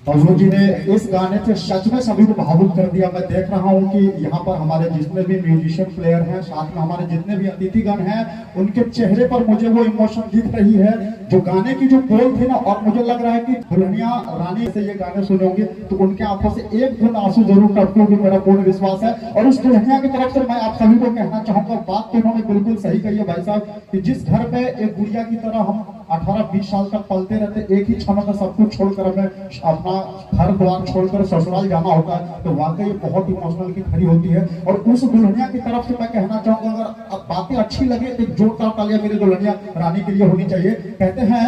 फजलू जी ने इस गाने से सच में सभी को भावुक कर दिया। मैं देख रहा हूँ कि यहाँ पर हमारे जितने भी म्यूजिशियन प्लेयर हैं, साथ में हमारे जितने भी अतिथिगण हैं, उनके चेहरे पर मुझे वो इमोशन दिख रही है जो गाने की जो बोल थी ना। और मुझे लग रहा है कि दुल्हनिया रानी से ये गाने सुने होंगे तो उनके आंखों से एक बूंद आंसू जरूर टपके होंगे, मेरा पूर्ण विश्वास है। और उस दुल्हनिया की तरफ से मैं आप सभी को कहना चाहूंगा, बात तो इन्होंने बिल्कुल सही कही है भाई साहब, कि जिस घर में एक गुड़िया की तरह हम 18-20 साल तक पलते रहते, एक ही क्षण में सब कुछ छोड़कर हमें अपना घर द्वार छोड़कर ससुराल जाना होता है, तो वाकई बहुत इमोशनल की खड़ी होती है। और उस दुल्हनिया की तरफ से मैं कहना चाहूंगा, अगर बातें अच्छी लगे तो जोरदार तालियां मेरी दुल्हनिया रानी के लिए होनी चाहिए। कहते हैं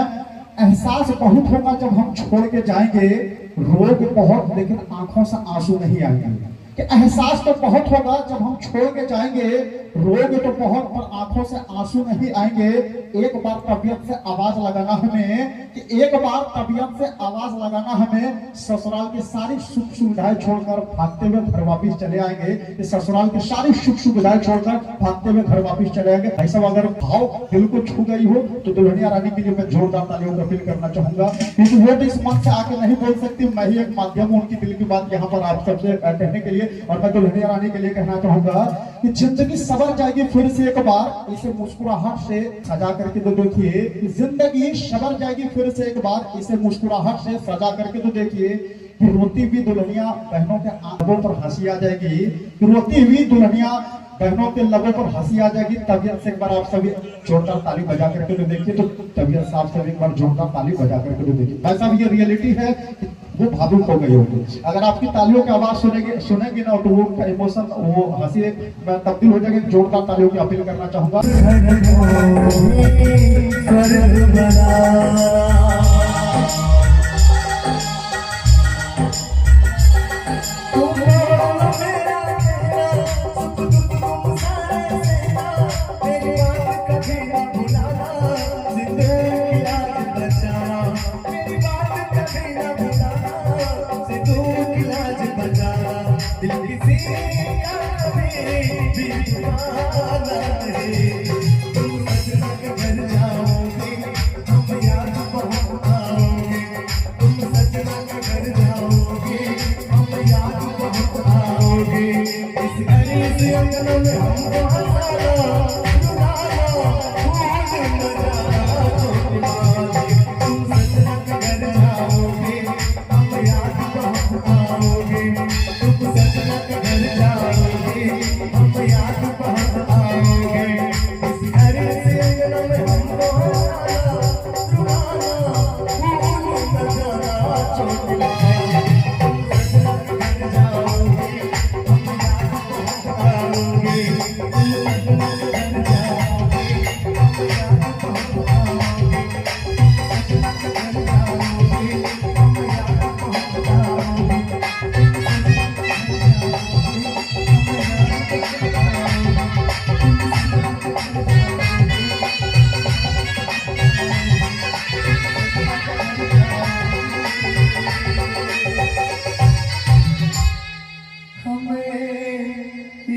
एहसास बहुत होगा जब हम छोड़ के जाएंगे, रोग बहुत लेकिन आंखों से आंसू नहीं आएंगे। कि एहसास तो बहुत होगा जब हम छोड़ के जाएंगे, रोग तो बहुत पर आंखों से आंसू नहीं आएंगे। एक बार तबीयत से आवाज लगाना हमें, कि एक बार तबीयत से आवाज लगाना हमें, ससुराल की सारी सुख सुविधाएं छोड़कर भागते हुए घर वापिस चले आएंगे। ससुराल की सारी सुख सुविधाएं छोड़कर भागते हुए घर वापिस चले आएंगे। ऐसा अगर भाव दिल को छू गई हो तो दुल्हनिया रानी के लिए मैं जोरदार तालियों का अपील करना चाहूंगा, क्योंकि वो तो इस मंच से आके नहीं बोल सकती, मैं ही एक माध्यम हूं उनकी दिल की बात यहाँ पर आप सबसे कहने के लिए। और मैं दुल्हनिया रानी के लिए कहना चाहूंगा कि जिंदगी सवर जाएगी फिर से एक बार, इसे मुस्कुराहट से सजा करके तो देखिए। जिंदगी सवर जाएगी फिर से एक बार, इसे मुस्कुराहट से सजा करके तो देखिए। कि रोती हुई दुल्हनिया बहनों के आंखों पर हंसी आ जाएगी, रोती हुई दुल्हनिया बहनों के लबों पर हंसी आ जाएगी। तबीयत से एक बार आप सभी जोरदार ताली बजा करके तो देखिए, तो तबीयत से आप सभी एक बार जोरदार ताली बजा करके तो देखिए। भाई साहब ये रियलिटी है, वो भावुक हो गई होगी। अगर आपकी तालियों की आवाज सुनेगी ना तो वो इमोशन, वो हंसी तब्दील हो जाएगी। जोरदार तालियों की अपील करना चाहूंगा।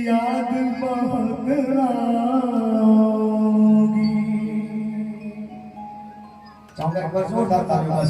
याद बहुत आओगी। चाहूंगा एक बार जोरदार तालियों का